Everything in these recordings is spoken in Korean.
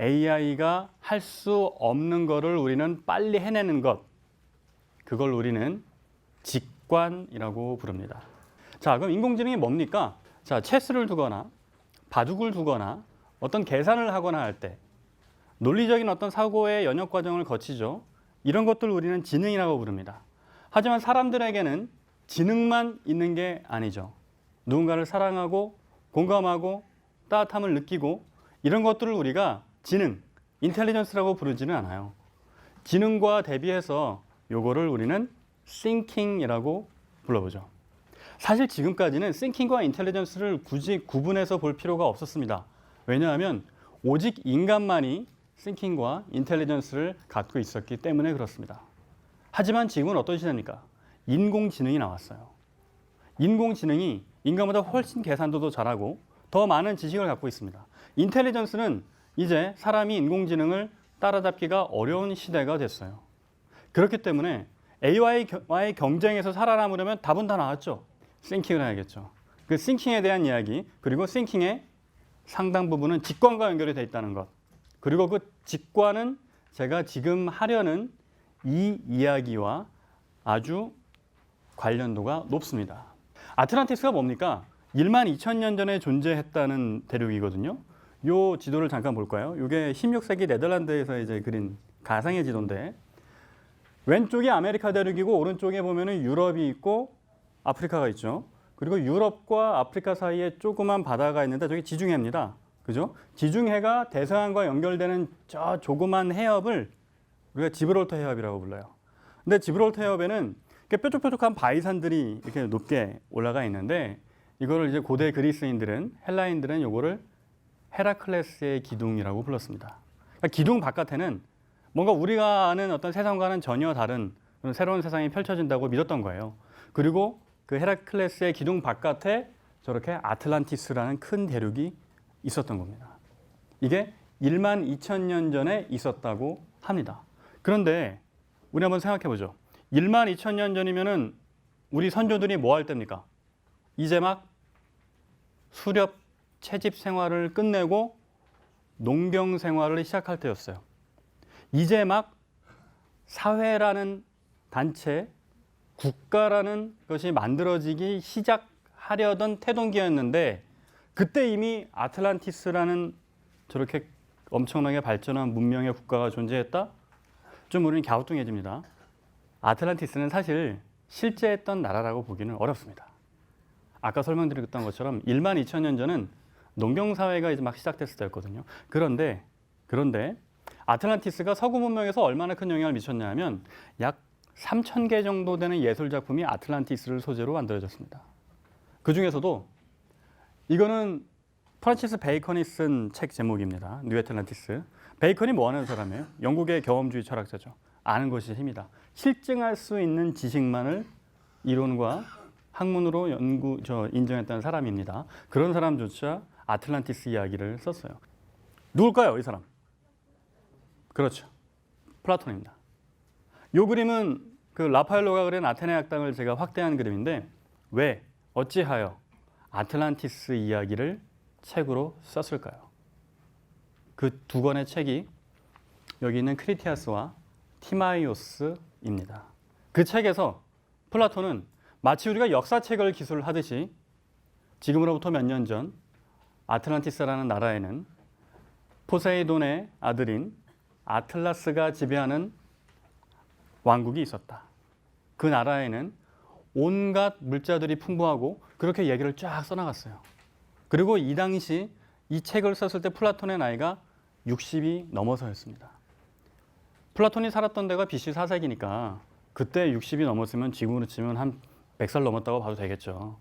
AI가 할 수 없는 거를 우리는 빨리 해내는 것, 그걸 우리는 직관이라고 부릅니다. 자, 그럼 인공지능이 뭡니까? 자, 체스를 두거나 바둑을 두거나 어떤 계산을 하거나 할 때 논리적인 어떤 사고의 연역 과정을 거치죠. 이런 것들 우리는 지능이라고 부릅니다. 하지만 사람들에게는 지능만 있는 게 아니죠. 누군가를 사랑하고 공감하고 따뜻함을 느끼고 이런 것들을 우리가 지능, 인텔리전스라고 부르지는 않아요. 지능과 대비해서 요거를 우리는 thinking이라고 불러보죠. 사실 지금까지는 thinking과 인텔리전스를 굳이 구분해서 볼 필요가 없었습니다. 왜냐하면 오직 인간만이 thinking과 인텔리전스를 갖고 있었기 때문에 그렇습니다. 하지만 지금은 어떤 시대입니까? 인공지능이 나왔어요. 인공지능이 인간보다 훨씬 계산도 더 잘하고 더 많은 지식을 갖고 있습니다. 인텔리전스는 이제 사람이 인공지능을 따라잡기가 어려운 시대가 됐어요. 그렇기 때문에 AI와의 경쟁에서 살아남으려면 답은 다 나왔죠. thinking을 해야겠죠. 그 thinking에 대한 이야기, 그리고 thinking의 상당 부분은 직관과 연결이 되어 있다는 것. 그리고 그 직관은 제가 지금 하려는 이 이야기와 아주 관련도가 높습니다. 아틀란티스가 뭡니까? 1만 2천 년 전에 존재했다는 대륙이거든요. 요 지도를 잠깐 볼까요? 이게 16세기 네덜란드에서 이제 그린 가상의 지도인데 왼쪽이 아메리카 대륙이고 오른쪽에 보면은 유럽이 있고 아프리카가 있죠. 그리고 유럽과 아프리카 사이에 조그만 바다가 있는데 저기 지중해입니다. 그죠? 지중해가 대서양과 연결되는 저 조그만 해협을 우리가 지브롤터 해협이라고 불러요. 근데 지브롤터 해협에는 이렇게 뾰족뾰족한 바위산들이 이렇게 높게 올라가 있는데 이거를 이제 고대 그리스인들은 헬라인들은 요거를 헤라클레스의 기둥이라고 불렀습니다. 그러니까 기둥 바깥에는 뭔가 우리가 아는 어떤 세상과는 전혀 다른 그런 새로운 세상이 펼쳐진다고 믿었던 거예요. 그리고 그 헤라클레스의 기둥 바깥에 저렇게 아틀란티스라는 큰 대륙이 있었던 겁니다. 이게 1만 2천 년 전에 있었다고 합니다. 그런데 우리 한번 생각해 보죠. 1만 2천 년 전이면은 우리 선조들이 뭐 할 때입니까? 이제 막 수렵 채집 생활을 끝내고 농경 생활을 시작할 때였어요. 이제 막 사회라는 단체, 국가라는 것이 만들어지기 시작하려던 태동기였는데 그때 이미 아틀란티스라는 저렇게 엄청나게 발전한 문명의 국가가 존재했다? 좀 우리는 갸우뚱해집니다. 아틀란티스는 사실 실제했던 나라라고 보기는 어렵습니다. 아까 설명드렸던 것처럼 1만 2천 년 전은 농경사회가 이제 막 시작됐을 때였거든요. 그런데 아틀란티스가 서구 문명에서 얼마나 큰 영향을 미쳤냐 하면 약 3,000개 정도 되는 예술작품이 아틀란티스를 소재로 만들어졌습니다. 그 중에서도 이거는 프란시스 베이컨이 쓴 책 제목입니다. 뉴 애틀란티스. 베이컨이 뭐 하는 사람이에요? 영국의 경험주의 철학자죠. 아는 것이 힘이다. 실증할 수 있는 지식만을 이론과 학문으로 인정했다는 사람입니다. 그런 사람조차 아틀란티스 이야기를 썼어요. 누굴까요, 이 사람? 그렇죠. 플라톤입니다. 이 그림은 그 라파엘로가 그린 아테네 학당을 제가 확대한 그림인데 왜, 어찌하여 아틀란티스 이야기를 책으로 썼을까요? 그 두 권의 책이 여기 있는 크리티아스와 티마이오스입니다. 그 책에서 플라톤은 마치 우리가 역사책을 기술하듯이 지금으로부터 몇 년 전 아틀란티스라는 나라에는 포세이돈의 아들인 아틀라스가 지배하는 왕국이 있었다. 그 나라에는 온갖 물자들이 풍부하고 그렇게 얘기를 쫙 써나갔어요. 그리고 이 당시 이 책을 썼을 때 플라톤의 나이가 60이 넘어서였습니다. 플라톤이 살았던 데가 BC 4세기니까 그때 60이 넘었으면 지금으로 치면 한 100살 넘었다고 봐도 되겠죠.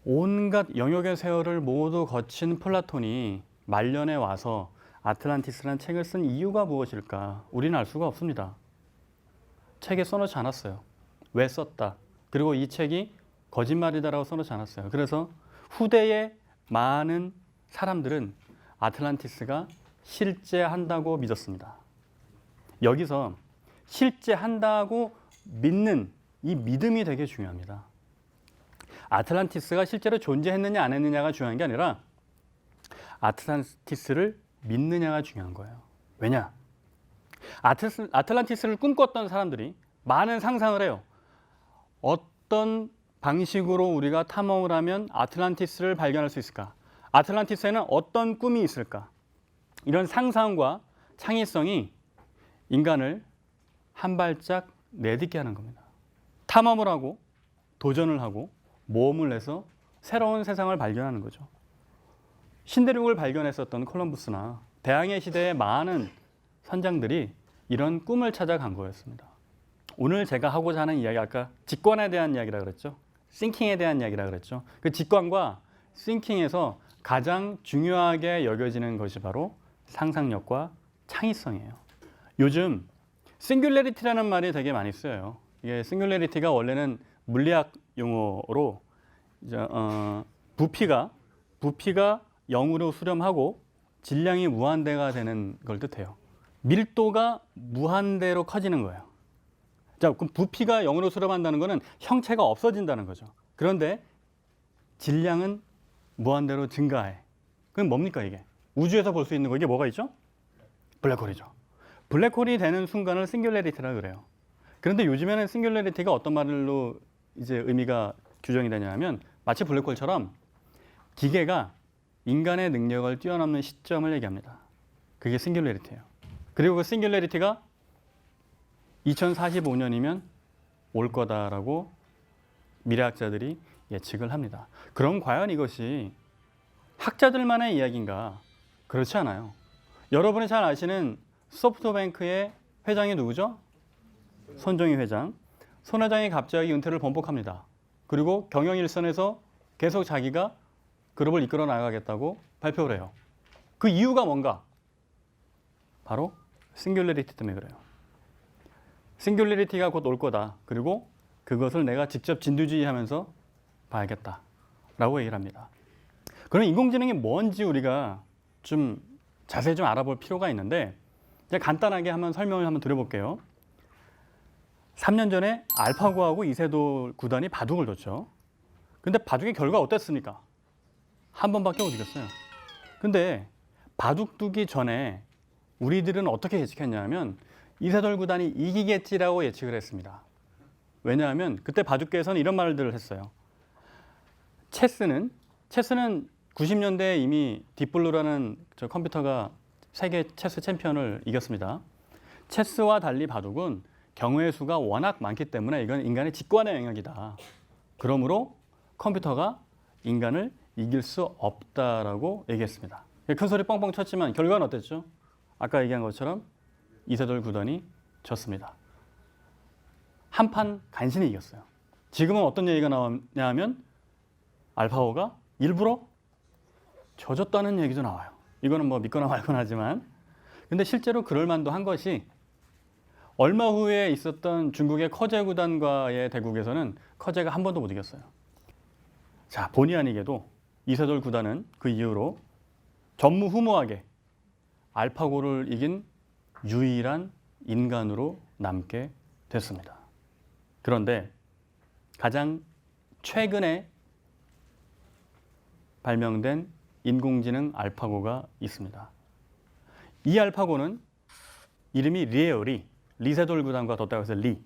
온갖 영역의 세월을 모두 거친 플라톤이 말년에 와서 아틀란티스라는 책을 쓴 이유가 무엇일까? 우리는 알 수가 없습니다. 책에 써놓지 않았어요. 왜 썼다? 그리고 이 책이 거짓말이다라고 써놓지 않았어요. 그래서 후대의 많은 사람들은 아틀란티스가 실제한다고 믿었습니다. 여기서 실제한다고 믿는 이 믿음이 되게 중요합니다. 아틀란티스가 실제로 존재했느냐 안 했느냐가 중요한 게 아니라 아틀란티스를 믿느냐가 중요한 거예요. 왜냐? 아틀란티스를 꿈꿨던 사람들이 많은 상상을 해요. 어떤 방식으로 우리가 탐험을 하면 아틀란티스를 발견할 수 있을까? 아틀란티스에는 어떤 꿈이 있을까? 이런 상상과 창의성이 인간을 한 발짝 내딛게 하는 겁니다. 탐험을 하고 도전을 하고 모험을 해서 새로운 세상을 발견하는 거죠. 신대륙을 발견했었던 콜럼부스나 대항해 시대의 많은 선장들이 이런 꿈을 찾아간 거였습니다. 오늘 제가 하고자 하는 이야기, 아까 직관에 대한 이야기라 그랬죠. 싱킹에 대한 이야기라 그랬죠. 그 직관과 싱킹에서 가장 중요하게 여겨지는 것이 바로 상상력과 창의성이에요. 요즘 싱귤레리티라는 말이 되게 많이 쓰여요. 이게 싱귤레리티가 원래는 물리학 용어로 부피가 0으로 수렴하고 질량이 무한대가 되는 걸 뜻해요. 밀도가 무한대로 커지는 거예요. 자, 그럼 부피가 0으로 수렴한다는 것은 형체가 없어진다는 거죠. 그런데 질량은 무한대로 증가해. 그럼 뭡니까 이게? 우주에서 볼 수 있는 거 이게 뭐가 있죠? 블랙홀이죠. 블랙홀이 되는 순간을 싱귤레리티라 그래요. 그런데 요즘에는 싱귤레리티가 어떤 말로 이제 의미가 규정이 되냐면 마치 블랙홀처럼 기계가 인간의 능력을 뛰어넘는 시점을 얘기합니다. 그게 싱귤레리티예요. 그리고 그 싱귤레리티가 2045년이면 올 거다라고 미래학자들이 예측을 합니다. 그럼 과연 이것이 학자들만의 이야기인가? 그렇지 않아요. 여러분이 잘 아시는 소프트뱅크의 회장이 누구죠? 손정희 회장. 손 회장이 갑자기 은퇴를 번복합니다. 그리고 경영 일선에서 계속 자기가 그룹을 이끌어 나가겠다고 발표를 해요. 그 이유가 뭔가? 바로 싱귤레리티 때문에 그래요. 싱귤레리티가 곧 올 거다. 그리고 그것을 내가 직접 진두지휘하면서 봐야겠다라고 얘기를 합니다. 그럼 인공지능이 뭔지 우리가 좀 자세히 좀 알아볼 필요가 있는데 간단하게 한번 설명을 한번 드려볼게요. 3년 전에 알파고하고 이세돌 구단이 바둑을 뒀죠. 근데 바둑의 결과 어땠습니까? 한 번밖에 못 이겼어요. 근데 바둑 두기 전에 우리들은 어떻게 예측했냐면 이세돌 구단이 이기겠지라고 예측을 했습니다. 왜냐하면 그때 바둑계에서는 이런 말들을 했어요. 체스는 90년대에 이미 딥블루라는 저 컴퓨터가 세계 체스 챔피언을 이겼습니다. 체스와 달리 바둑은 경우의 수가 워낙 많기 때문에 이건 인간의 직관의 영역이다. 그러므로 컴퓨터가 인간을 이길 수 없다라고 얘기했습니다. 큰 소리 뻥뻥 쳤지만 결과는 어땠죠? 아까 얘기한 것처럼 이세돌 구단이 졌습니다. 한 판 간신히 이겼어요. 지금은 어떤 얘기가 나오냐 하면 알파고가 일부러 져줬다는 얘기도 나와요. 이거는 뭐 믿거나 말거나 하지만 근데 실제로 그럴 만도 한 것이 얼마 후에 있었던 중국의 커제 구단과의 대국에서는 커제가 한 번도 못 이겼어요. 자, 본의 아니게도 이세돌 구단은 그 이후로 전무후무하게 알파고를 이긴 유일한 인간으로 남게 됐습니다. 그런데 가장 최근에 발명된 인공지능 알파고가 있습니다. 이 알파고는 이름이 리예요. 리세돌 구단과 덧대어 해서 리.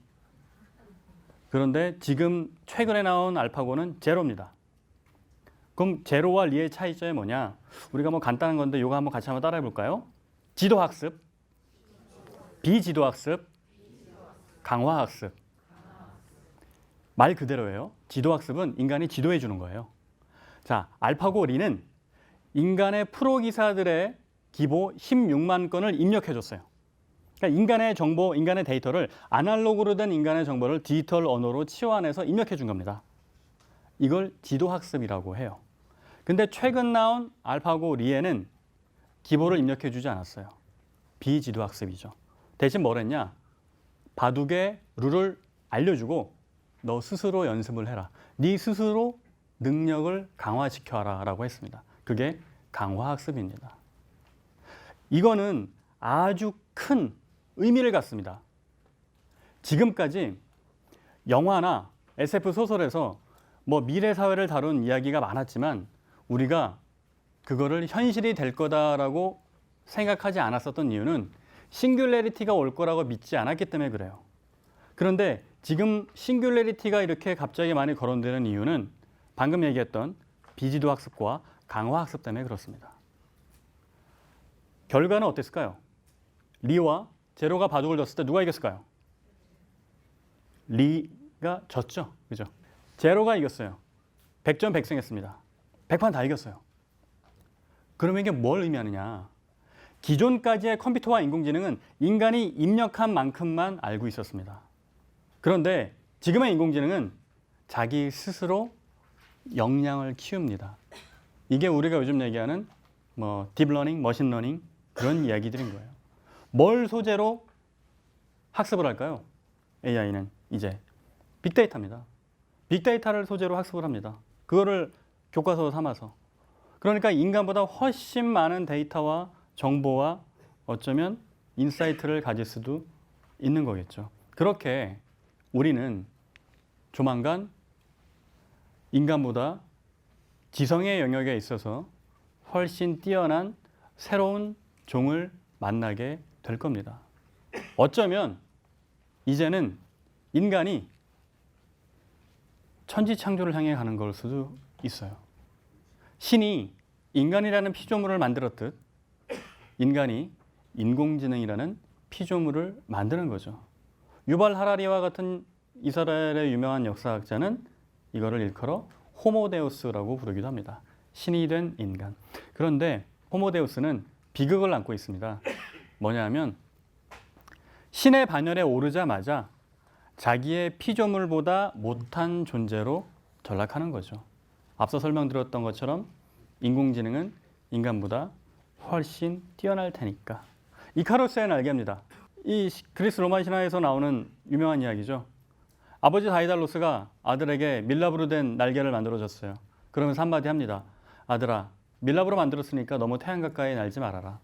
그런데 지금 최근에 나온 알파고는 제로입니다. 그럼 제로와 리의 차이점이 뭐냐? 우리가 뭐 간단한 건데 이거 한번 같이 따라해 볼까요? 지도학습, 비지도학습, 강화학습. 말 그대로예요. 지도학습은 인간이 지도해 주는 거예요. 자, 알파고 리는 인간의 프로 기사들의 기보 16만 건을 입력해 줬어요. 그러니까 인간의 정보, 인간의 데이터를 아날로그로 된 인간의 정보를 디지털 언어로 치환해서 입력해 준 겁니다. 이걸 지도학습이라고 해요. 근데 최근 나온 알파고 리에는 기보를 입력해 주지 않았어요. 비지도학습이죠. 대신 뭘 했냐? 바둑의 룰을 알려주고 너 스스로 연습을 해라. 네 스스로 능력을 강화시켜라 라고 했습니다. 그게 강화학습입니다. 이거는 아주 큰 의미를 갖습니다. 지금까지 영화나 SF 소설에서 뭐 미래 사회를 다룬 이야기가 많았지만 우리가 그거를 현실이 될 거다라고 생각하지 않았었던 이유는 싱귤레리티가 올 거라고 믿지 않았기 때문에 그래요. 그런데 지금 싱귤레리티가 이렇게 갑자기 많이 거론되는 이유는 방금 얘기했던 비지도 학습과 강화 학습 때문에 그렇습니다. 결과는 어땠을까요? 리와 제로가 바둑을 뒀을 때 누가 이겼을까요? 리가 졌죠. 그죠? 제로가 이겼어요. 100점 100승 했습니다. 100판 다 이겼어요. 그러면 이게 뭘 의미하느냐? 기존까지의 컴퓨터와 인공지능은 인간이 입력한 만큼만 알고 있었습니다. 그런데 지금의 인공지능은 자기 스스로 역량을 키웁니다. 이게 우리가 요즘 얘기하는 딥러닝, 머신러닝 그런 이야기들인 거예요. 뭘 소재로 학습을 할까요? AI는 이제 빅데이터입니다. 빅데이터를 소재로 학습을 합니다. 그거를 교과서 삼아서. 그러니까 인간보다 훨씬 많은 데이터와 정보와 어쩌면 인사이트를 가질 수도 있는 거겠죠. 그렇게 우리는 조만간 인간보다 지성의 영역에 있어서 훨씬 뛰어난 새로운 종을 만나게 될 겁니다. 어쩌면 이제는 인간이 천지창조를 향해 가는 걸 수도 있어요. 신이 인간이라는 피조물을 만들었듯 인간이 인공지능이라는 피조물을 만드는 거죠. 유발 하라리와 같은 이스라엘의 유명한 역사학자는 이거를 일컬어 호모데우스라고 부르기도 합니다. 신이 된 인간. 그런데 호모데우스는 비극을 안고 있습니다. 뭐냐면 신의 반열에 오르자마자 자기의 피조물보다 못한 존재로 전락하는 거죠. 앞서 설명드렸던 것처럼 인공지능은 인간보다 훨씬 뛰어날 테니까. 이카루스의 날개입니다. 이 그리스 로마 신화에서 나오는 유명한 이야기죠. 아버지 다이달로스가 아들에게 밀랍으로 된 날개를 만들어줬어요. 그러면서 한마디 합니다. 아들아, 밀랍으로 만들었으니까 너무 태양 가까이 날지 말아라.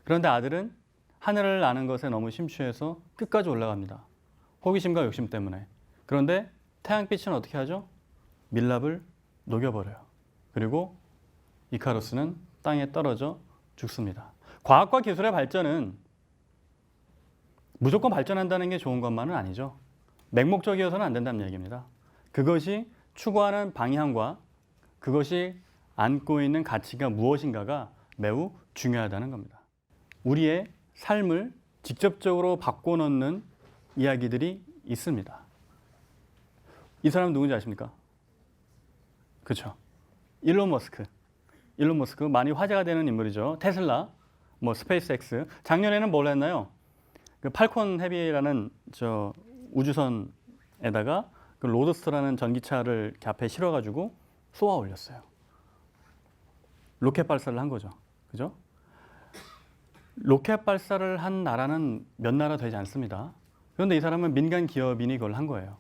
그런데 아들은 하늘을 나는 것에 너무 심취해서 끝까지 올라갑니다. 호기심과 욕심 때문에. 그런데 태양빛은 어떻게 하죠? 밀랍을 녹여버려요. 그리고 이카루스는 땅에 떨어져 죽습니다. 과학과 기술의 발전은 무조건 발전한다는 게 좋은 것만은 아니죠. 맹목적이어서는 안 된다는 얘기입니다. 그것이 추구하는 방향과 그것이 안고 있는 가치가 무엇인가가 매우 중요하다는 겁니다. 우리의 삶을 직접적으로 바꿔놓는 이야기들이 있습니다. 이 사람 누군지 아십니까? 그렇죠. 일론 머스크 많이 화제가 되는 인물이죠. 테슬라, 스페이스X. 작년에는 뭘 했나요? 그 팔콘 헤비라는 우주선에다가 그 로드스터라는 전기차를 이렇게 앞에 실어가지고 쏘아 올렸어요. 로켓 발사를 한 거죠. 그죠? 로켓 발사를 한 나라는 몇 나라 되지 않습니다. 그런데 이 사람은 민간 기업인이 그걸 한 거예요.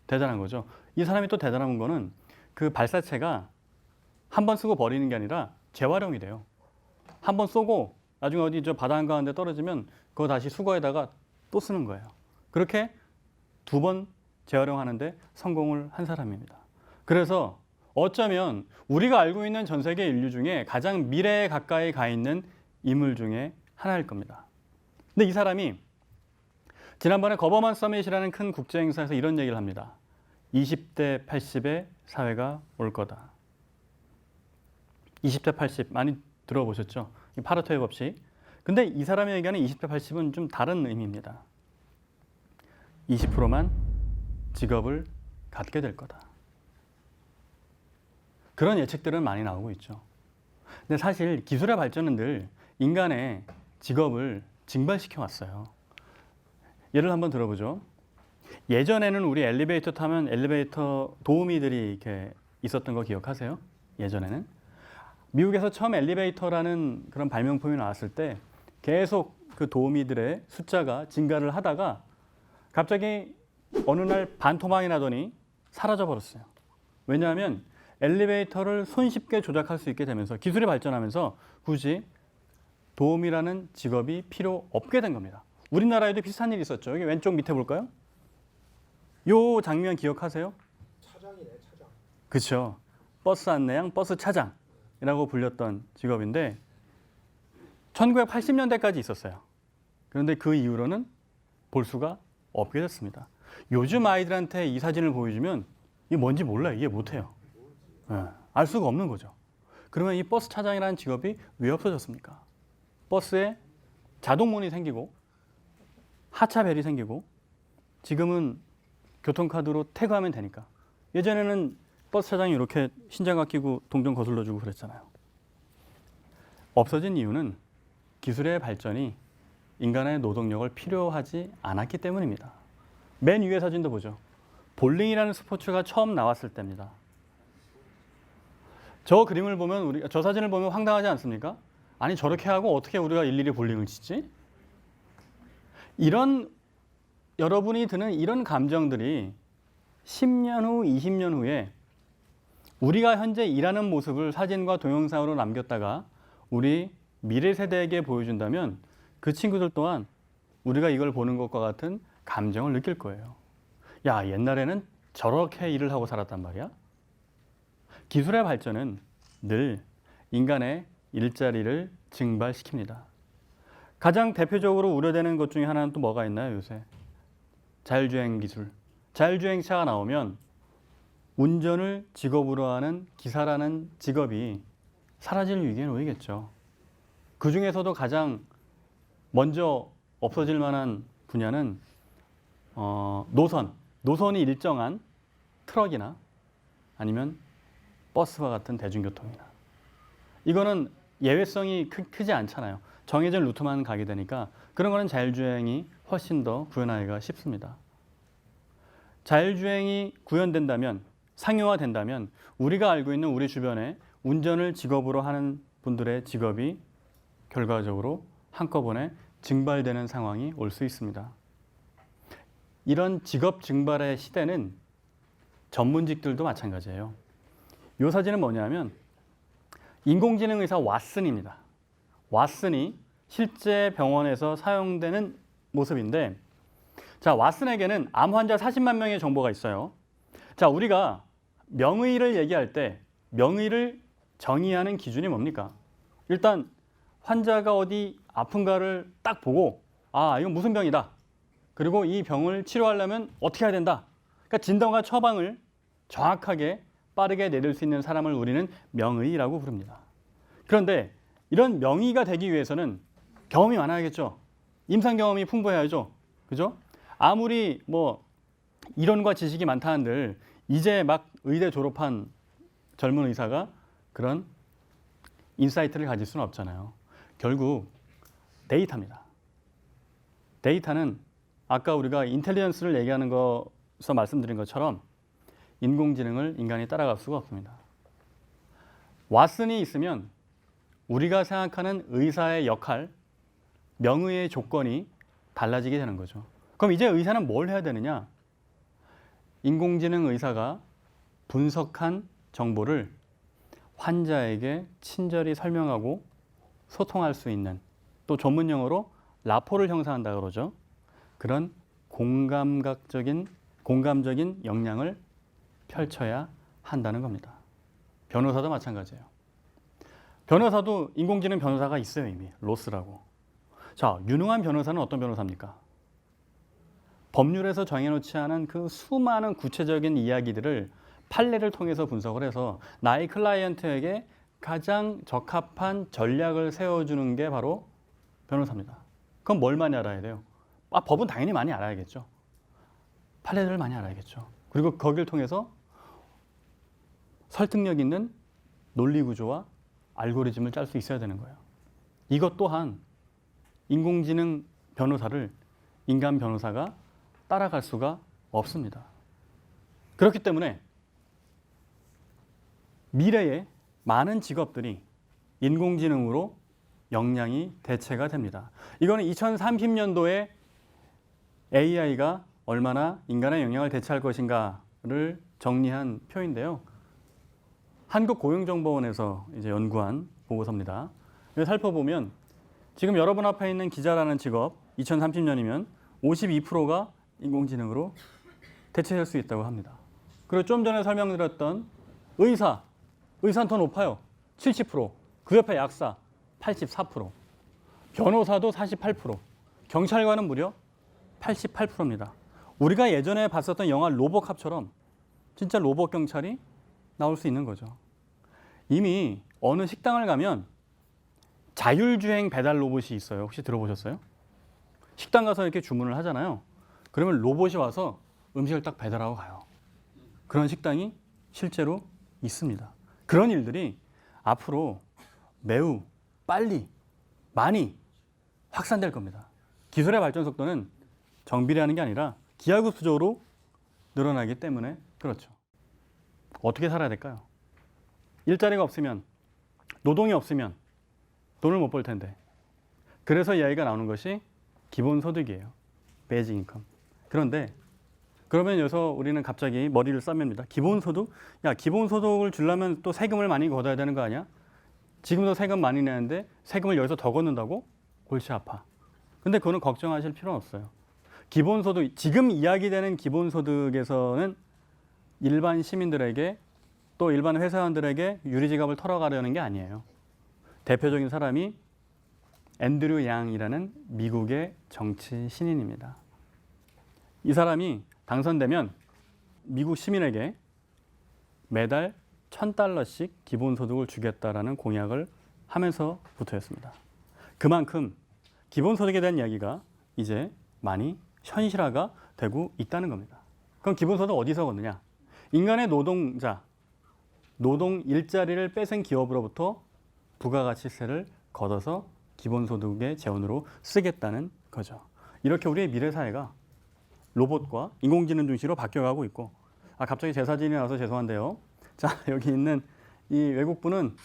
대단한 거죠. 이 사람이 또 대단한 거는 그 발사체가 한 번 쓰고 버리는 게 아니라 재활용이 돼요. 한 번 쏘고 나중에 어디 바다 한가운데 떨어지면 그거 다시 수거에다가 또 쓰는 거예요. 그렇게 2번 재활용하는데 성공을 한 사람입니다. 그래서 어쩌면 우리가 알고 있는 전 세계 인류 중에 가장 미래에 가까이 가 있는 인물 중에 하나일 겁니다. 근데 이 사람이 지난번에 거버먼 서밋이라는 큰 국제 행사에서 이런 얘기를 합니다. 20대 80의 사회가 올 거다. 20대 80 많이 들어보셨죠? 파레토의 법칙. 근데 이 사람이 얘기하는 20대 80은 좀 다른 의미입니다. 20%만 직업을 갖게 될 거다. 그런 예측들은 많이 나오고 있죠. 근데 사실 기술의 발전은 늘 인간의 직업을 증발시켜 왔어요. 예를 한번 들어보죠. 예전에는 우리 엘리베이터 타면 엘리베이터 도우미들이 이렇게 있었던 거 기억하세요? 예전에는. 미국에서 처음 엘리베이터라는 그런 발명품이 나왔을 때 계속 그 도우미들의 숫자가 증가를 하다가 갑자기 어느 날 반토막이 나더니 사라져 버렸어요. 왜냐하면 엘리베이터를 손쉽게 조작할 수 있게 되면서 기술이 발전하면서 굳이 도우미라는 직업이 필요 없게 된 겁니다. 우리나라에도 비슷한 일이 있었죠. 여기 왼쪽 밑에 볼까요? 요 장면 기억하세요? 차장이네, 차장. 그렇죠. 버스 안내양, 버스 차장이라고 불렸던 직업인데 1980년대까지 있었어요. 그런데 그 이후로는 볼 수가 없게 됐습니다. 요즘 아이들한테 이 사진을 보여주면 이게 뭔지 몰라요. 이해 못해요. 알 수가 없는 거죠. 그러면 이 버스 차장이라는 직업이 왜 없어졌습니까? 버스에 자동문이 생기고 하차벨이 생기고 지금은 교통카드로 태그하면 되니까. 예전에는 버스 차장이 이렇게 신장갑 끼고 동전 거슬러주고 그랬잖아요. 없어진 이유는 기술의 발전이 인간의 노동력을 필요하지 않았기 때문입니다. 맨 위의 사진도 보죠. 볼링이라는 스포츠가 처음 나왔을 때입니다. 저 그림을 보면 저 사진을 보면 황당하지 않습니까? 아니 저렇게 하고 어떻게 우리가 일일이 볼링을 치지? 이런 여러분이 드는 이런 감정들이 10년 후, 20년 후에 우리가 현재 일하는 모습을 사진과 동영상으로 남겼다가 우리 미래 세대에게 보여준다면 그 친구들 또한 우리가 이걸 보는 것과 같은 감정을 느낄 거예요. 야, 옛날에는 저렇게 일을 하고 살았단 말이야? 기술의 발전은 늘 인간의 일자리를 증발시킵니다. 가장 대표적으로 우려되는 것 중에 하나는 또 뭐가 있나요, 요새? 자율주행 기술. 자율주행차가 나오면 운전을 직업으로 하는 기사라는 직업이 사라질 위기에 놓이겠죠. 그 중에서도 가장 먼저 없어질 만한 분야는 노선이 일정한 트럭이나 아니면 버스와 같은 대중교통이나. 이거는 예외성이 크지 않잖아요. 정해진 루트만 가게 되니까 그런 거는 자율주행이 훨씬 더 구현하기가 쉽습니다. 자율주행이 구현된다면, 상용화된다면 우리가 알고 있는 우리 주변에 운전을 직업으로 하는 분들의 직업이 결과적으로 한꺼번에 증발되는 상황이 올 수 있습니다. 이런 직업 증발의 시대는 전문직들도 마찬가지예요. 이 사진은 뭐냐면 인공지능 의사 왓슨입니다. 왓슨이 실제 병원에서 사용되는 모습인데, 자, 왓슨에게는 암 환자 40만 명의 정보가 있어요. 자, 우리가 명의를 얘기할 때 명의를 정의하는 기준이 뭡니까? 일단 환자가 어디 아픈가를 딱 보고 아, 이건 무슨 병이다. 그리고 이 병을 치료하려면 어떻게 해야 된다. 그러니까 진단과 처방을 정확하게 빠르게 내릴 수 있는 사람을 우리는 명의라고 부릅니다. 그런데 이런 명의가 되기 위해서는 경험이 많아야겠죠. 임상 경험이 풍부해야죠. 그죠? 아무리 뭐 이론과 지식이 많다는들 이제 막 의대 졸업한 젊은 의사가 그런 인사이트를 가질 수는 없잖아요. 결국 데이터입니다. 데이터는 아까 우리가 인텔리전스를 얘기하는 것에서 말씀드린 것처럼 인공지능을 인간이 따라갈 수가 없습니다. 왓슨이 있으면 우리가 생각하는 의사의 역할, 명의의 조건이 달라지게 되는 거죠. 그럼 이제 의사는 뭘 해야 되느냐? 인공지능 의사가 분석한 정보를 환자에게 친절히 설명하고 소통할 수 있는, 또 전문 용어로 라포를 형성한다 그러죠. 그런 공감적인 역량을 펼쳐야 한다는 겁니다. 변호사도 마찬가지예요. 변호사도 인공지능 변호사가 있어요, 이미. 로스라고. 자, 유능한 변호사는 어떤 변호사입니까? 법률에서 정해놓지 않은 그 수많은 구체적인 이야기들을 판례를 통해서 분석을 해서 나의 클라이언트에게 가장 적합한 전략을 세워주는 게 바로 변호사입니다. 그럼 뭘 많이 알아야 돼요? 법은 당연히 많이 알아야겠죠. 판례들을 많이 알아야겠죠. 그리고 거기를 통해서 설득력 있는 논리 구조와 알고리즘을 짤 수 있어야 되는 거예요. 이것 또한 인공지능 변호사를 인간 변호사가 따라갈 수가 없습니다. 그렇기 때문에 미래의 많은 직업들이 인공지능으로 역량이 대체가 됩니다. 이거는 2030년도에 AI가 얼마나 인간의 역량을 대체할 것인가를 정리한 표인데요. 한국고용정보원에서 이제 연구한 보고서입니다. 살펴보면 지금 여러분 앞에 있는 기자라는 직업 2030년이면 52%가 인공지능으로 대체될 수 있다고 합니다. 그리고 좀 전에 설명드렸던 의사는 더 높아요. 70%. 그 옆에 약사 84%. 변호사도 48%, 경찰관은 무려 88%입니다. 우리가 예전에 봤었던 영화 로보캅처럼 진짜 로봇 경찰이 나올 수 있는 거죠. 이미 어느 식당을 가면 자율주행 배달 로봇이 있어요. 혹시 들어보셨어요? 식당 가서 이렇게 주문을 하잖아요. 그러면 로봇이 와서 음식을 딱 배달하고 가요. 그런 식당이 실제로 있습니다. 그런 일들이 앞으로 매우 빨리, 많이 확산될 겁니다. 기술의 발전 속도는 정비례하는 게 아니라 기하급수적으로 늘어나기 때문에 그렇죠. 어떻게 살아야 될까요? 일자리가 없으면, 노동이 없으면 돈을 못 벌 텐데. 그래서 이야기가 나오는 것이 기본소득이에요. 베이직 인컴. 그런데 그러면 여기서 우리는 갑자기 머리를 싸맵니다. 기본소득? 야, 기본소득을 주려면 또 세금을 많이 걷어야 되는 거 아니야? 지금도 세금 많이 내는데 세금을 여기서 더 걷는다고? 골치 아파. 근데 그거는 걱정하실 필요는 없어요. 기본소득, 지금 이야기되는 기본소득에서는 일반 시민들에게 또 일반 회사원들에게 유리지갑을 털어가려는 게 아니에요. 대표적인 사람이 앤드류 양이라는 미국의 정치 신인입니다. 이 사람이 당선되면 미국 시민에게 매달 $1,000씩 기본소득을 주겠다라는 공약을 하면서부터였습니다. 그만큼 기본소득에 대한 이야기가 이제 많이 현실화가 되고 있다는 겁니다. 그럼 기본소득 어디서 걷느냐? 인간의 노동자, 노동 일자리를 뺏은 기업으로부터 부가가치세를 걷어서 기본소득의 재원으로 쓰겠다는 거죠. 이렇게 우리의 미래사회가 로봇과 인공지능 중심으로 바뀌어가고 있고, 갑자기 제 사진이 나와서 죄송한데요. 자, 여기 있는 이 외국분은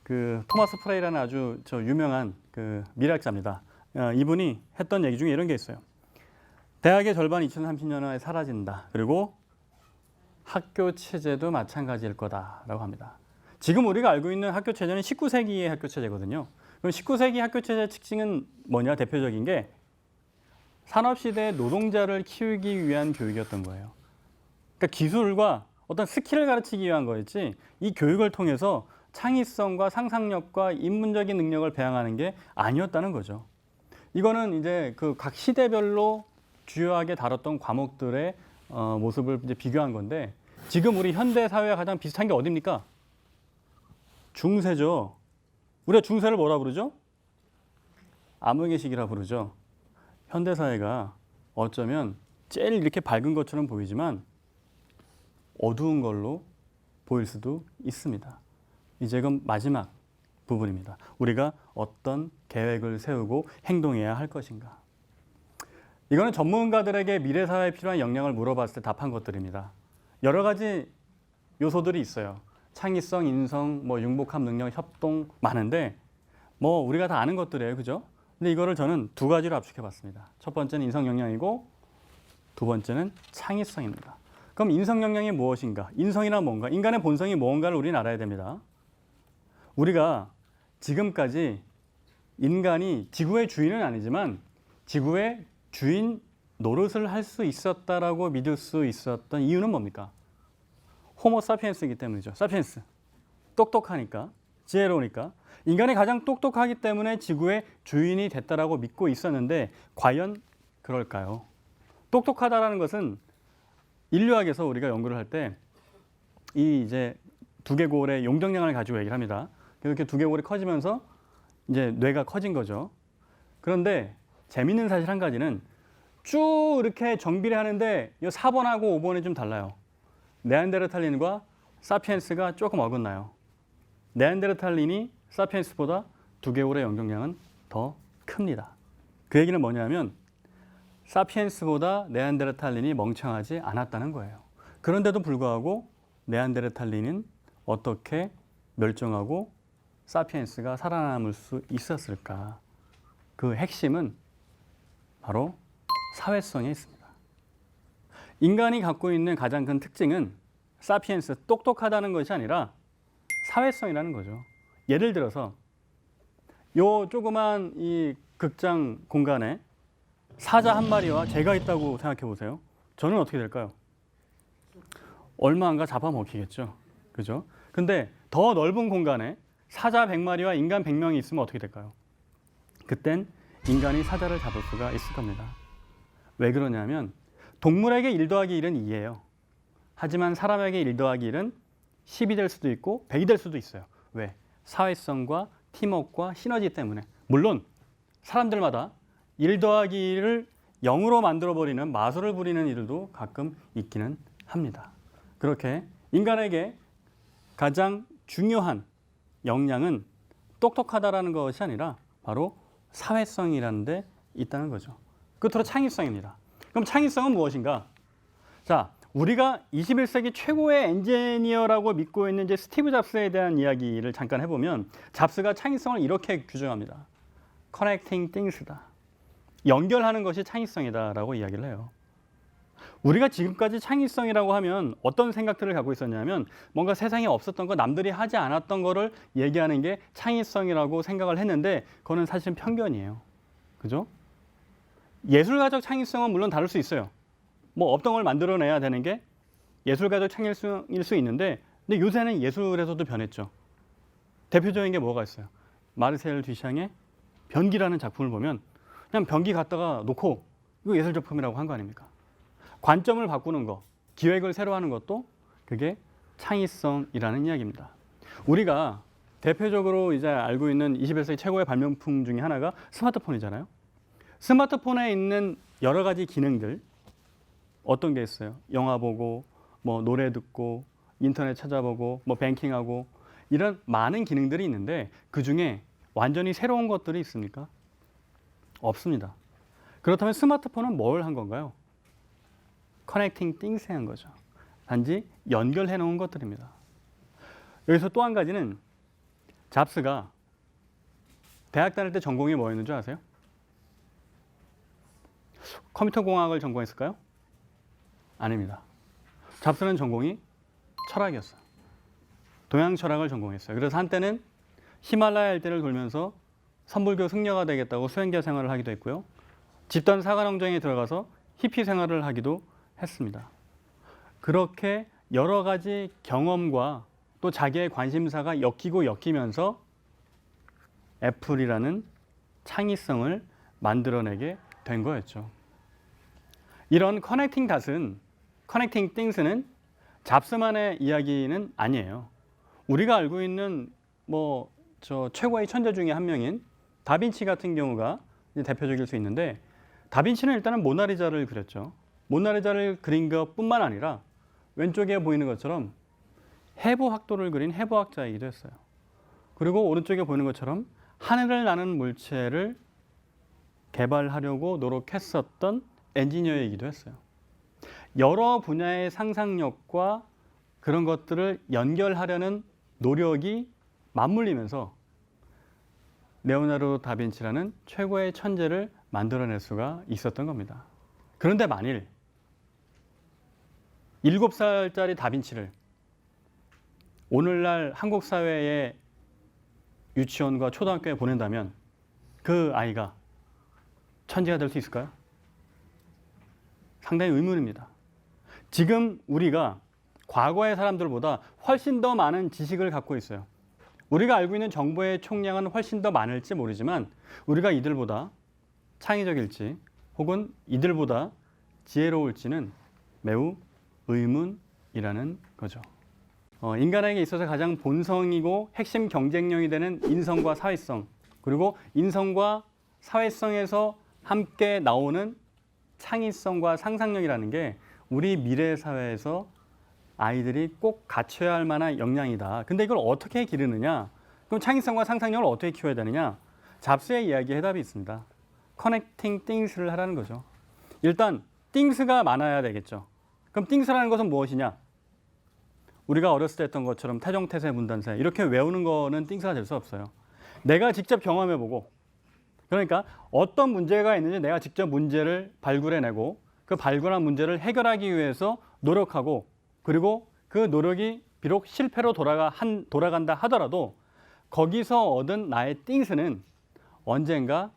그 토마스 프레이라는 아주 유명한 그 미래학자입니다. 이분이 했던 얘기 중에 이런 게 있어요. 대학의 절반 2030년에 사라진다. 그리고 학교 체제도 마찬가지일 거다라고 합니다. 지금 우리가 알고 있는 학교 체제는 19세기의 학교 체제거든요. 그럼 19세기 학교 체제의 특징은 뭐냐? 대표적인 게 산업시대의 노동자를 키우기 위한 교육이었던 거예요. 그러니까 기술과 어떤 스킬을 가르치기 위한 거였지, 이 교육을 통해서 창의성과 상상력과 인문적인 능력을 배양하는 게 아니었다는 거죠. 이거는 이제 그 각 시대별로 주요하게 다뤘던 과목들의 모습을 이제 비교한 건데, 지금 우리 현대 사회와 가장 비슷한 게 어딥니까? 중세죠. 우리가 중세를 뭐라 부르죠? 암흑의식이라 부르죠. 현대 사회가 어쩌면 제일 이렇게 밝은 것처럼 보이지만 어두운 걸로 보일 수도 있습니다. 이제 그럼 마지막 부분입니다. 우리가 어떤 계획을 세우고 행동해야 할 것인가. 이거는 전문가들에게 미래 사회에 필요한 역량을 물어봤을 때 답한 것들입니다. 여러 가지 요소들이 있어요. 창의성, 인성, 융복합 능력, 협동 많은데 우리가 다 아는 것들이에요. 그죠? 근데 이거를 저는 두 가지로 압축해 봤습니다. 첫 번째는 인성 역량이고 두 번째는 창의성입니다. 그럼 인성 역량이 무엇인가? 인성이란 뭔가? 인간의 본성이 무언가를 우리는 알아야 됩니다. 우리가 지금까지 인간이 지구의 주인은 아니지만 지구의 주인 노릇을 할 수 있었다라고 믿을 수 있었던 이유는 뭡니까? 호모 사피엔스이기 때문이죠. 사피엔스. 똑똑하니까, 지혜로우니까. 인간이 가장 똑똑하기 때문에 지구의 주인이 됐다라고 믿고 있었는데 과연 그럴까요? 똑똑하다라는 것은 인류학에서 우리가 연구를 할 때 이 이제 두개골의 용적량을 가지고 얘기를 합니다. 이렇게 두개골이 커지면서 이제 뇌가 커진 거죠. 그런데 재밌는 사실 한 가지는 쭉 이렇게 정비를 하는데 이 4번하고 5번이 좀 달라요. 네안데르탈린과 사피엔스가 조금 어긋나요. 네안데르탈린이 사피엔스보다 두개골의 용적량은 더 큽니다. 그 얘기는 뭐냐면 사피엔스보다 네안데르탈린이 멍청하지 않았다는 거예요. 그런데도 불구하고 네안데르탈린은 어떻게 멸종하고 사피엔스가 살아남을 수 있었을까? 그 핵심은 바로 사회성에 있습니다. 인간이 갖고 있는 가장 큰 특징은 사피엔스, 똑똑하다는 것이 아니라 사회성이라는 거죠. 예를 들어서 요 조그만 이 극장 공간에 사자 한 마리와 제가 있다고 생각해 보세요. 저는 어떻게 될까요? 얼마 안가 잡아먹히겠죠. 그죠? 근데 더 넓은 공간에 사자 100마리와 인간 100명이 있으면 어떻게 될까요? 그땐 인간이 사자를 잡을 수가 있을 겁니다. 왜 그러냐면 동물에게 1 더하기 1은 2예요. 하지만 사람에게 1 더하기 1은 10이 될 수도 있고 100이 될 수도 있어요. 왜? 사회성과 팀워크와 시너지 때문에. 물론 사람들마다 1 더하기 1을 0으로 만들어버리는 마술을 부리는 일도 가끔 있기는 합니다. 그렇게 인간에게 가장 중요한 역량은 똑똑하다라는 것이 아니라 바로 사회성이라는 데 있다는 거죠. 끝으로 창의성입니다. 그럼 창의성은 무엇인가? 자, 우리가 21세기 최고의 엔지니어라고 믿고 있는 이제 스티브 잡스에 대한 이야기를 잠깐 해보면 잡스가 창의성을 이렇게 규정합니다. Connecting things다. 연결하는 것이 창의성이다라고 이야기를 해요. 우리가 지금까지 창의성이라고 하면 어떤 생각들을 갖고 있었냐면 뭔가 세상에 없었던 거, 남들이 하지 않았던 거를 얘기하는 게 창의성이라고 생각을 했는데 그거는 사실은 편견이에요. 그죠? 예술가적 창의성은 물론 다를 수 있어요. 뭐 없던 걸 만들어내야 되는 게 예술가적 창의성일 수 있는데 근데 요새는 예술에서도 변했죠. 대표적인 게 뭐가 있어요? 마르셀 듀샹의 변기라는 작품을 보면 그냥 변기 갖다가 놓고 이거 예술 작품이라고 한 거 아닙니까? 관점을 바꾸는 거, 기획을 새로 하는 것도 그게 창의성이라는 이야기입니다. 우리가 대표적으로 이제 알고 있는 21세기 최고의 발명품 중에 하나가 스마트폰이잖아요. 스마트폰에 있는 여러 가지 기능들 어떤 게 있어요? 영화 보고, 뭐 노래 듣고, 인터넷 찾아보고, 뭐 뱅킹하고 이런 많은 기능들이 있는데 그 중에 완전히 새로운 것들이 있습니까? 없습니다. 그렇다면 스마트폰은 뭘 한 건가요? 커넥팅 띵스 한 거죠. 단지 연결해 놓은 것들입니다. 여기서 또 한 가지는 잡스가 대학 다닐 때 전공이 뭐였는 줄 아세요? 컴퓨터 공학을 전공했을까요? 아닙니다. 잡스는 전공이 철학이었어요. 동양 철학을 전공했어요. 그래서 한때는 히말라야 일대를 돌면서 선불교 승려가 되겠다고 수행자 생활을 하기도 했고요. 집단 사관원정에 들어가서 히피 생활을 하기도 했습니다. 그렇게 여러 가지 경험과 또 자기의 관심사가 엮이면서 애플이라는 창의성을 만들어내게 된 거였죠. 이런 커넥팅 닷은, 커넥팅 띵스는 잡스만의 이야기는 아니에요. 우리가 알고 있는 최고의 천재 중에 한 명인 다빈치 같은 경우가 대표적일 수 있는데 다빈치는 일단은 모나리자를 그렸죠. 모나리자를 그린 것뿐만 아니라 왼쪽에 보이는 것처럼 해부 확도를 그린 해부학자이기도 했어요. 그리고 오른쪽에 보이는 것처럼 하늘을 나는 물체를 개발하려고 노력했었던 엔지니어이기도 했어요. 여러 분야의 상상력과 그런 것들을 연결하려는 노력이 맞물리면서 레오나르도 다빈치라는 최고의 천재를 만들어낼 수가 있었던 겁니다. 그런데 만일 7살짜리 다빈치를 오늘날 한국 사회의 유치원과 초등학교에 보낸다면 그 아이가 천재가 될 수 있을까요? 상당히 의문입니다. 지금 우리가 과거의 사람들보다 훨씬 더 많은 지식을 갖고 있어요. 우리가 알고 있는 정보의 총량은 훨씬 더 많을지 모르지만 우리가 이들보다 창의적일지 혹은 이들보다 지혜로울지는 매우 의문이라는 거죠. 인간에게 있어서 가장 본성이고 핵심 경쟁력이 되는 인성과 사회성, 그리고 인성과 사회성에서 함께 나오는 창의성과 상상력이라는 게 우리 미래 사회에서 아이들이 꼭 갖춰야 할 만한 역량이다. 근데 이걸 어떻게 기르느냐? 그럼 창의성과 상상력을 어떻게 키워야 되느냐? 잡스의 이야기에 해답이 있습니다. 커넥팅 띵스를 하라는 거죠. 일단 띵스가 많아야 되겠죠. 그럼 띵스라는 것은 무엇이냐? 우리가 어렸을 때 했던 것처럼 태종, 태세, 문단세 이렇게 외우는 거는 띵스가 될 수 없어요. 내가 직접 경험해보고, 그러니까 어떤 문제가 있는지 내가 직접 문제를 발굴해내고 그 발굴한 문제를 해결하기 위해서 노력하고, 그리고 그 노력이 비록 실패로 돌아간다 하더라도 거기서 얻은 나의 띵스는 언젠가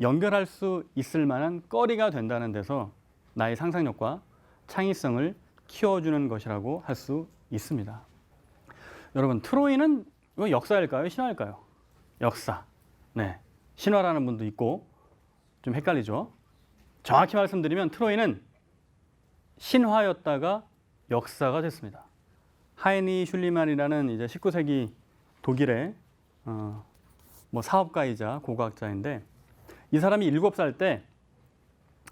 연결할 수 있을 만한 거리가 된다는 데서 나의 상상력과 창의성을 키워주는 것이라고 할 수 있습니다. 여러분, 트로이는 역사일까요? 신화일까요? 역사. 네. 신화라는 분도 있고 좀 헷갈리죠. 정확히 말씀드리면 트로이는 신화였다가 역사가 됐습니다. 하이니 슐리만이라는 이제 19세기 독일의 사업가이자 고고학자인데 이 사람이 7살 때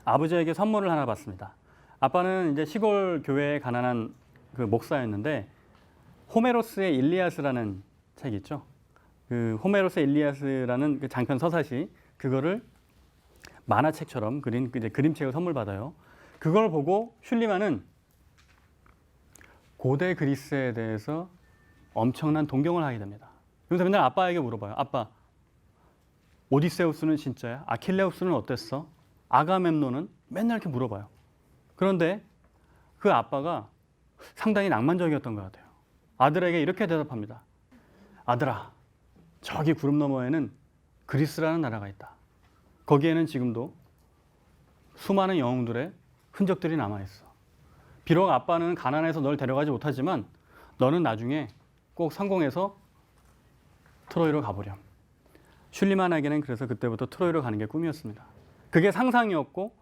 아버지에게 선물을 하나 받습니다. 아빠는 이제 시골 교회의 가난한 그 목사였는데 호메로스의 일리아스라는 책이 있죠. 그 호메로스의 일리아스라는 그 장편 서사시 그거를 만화책처럼 그린 이제 그림책을 선물 받아요. 그걸 보고 슐리만은 고대 그리스에 대해서 엄청난 동경을 하게 됩니다. 그래서 맨날 아빠에게 물어봐요. 아빠, 오디세우스는 진짜야? 아킬레우스는 어땠어? 아가멤논은? 맨날 이렇게 물어봐요. 그런데 그 아빠가 상당히 낭만적이었던 것 같아요. 아들에게 이렇게 대답합니다. 아들아, 저기 구름 너머에는 그리스라는 나라가 있다. 거기에는 지금도 수많은 영웅들의 흔적들이 남아있어. 비록 아빠는 가난해서 널 데려가지 못하지만 너는 나중에 꼭 성공해서 트로이로 가보렴. 슐리만에게는 그래서 그때부터 트로이로 가는 게 꿈이었습니다. 그게 상상이었고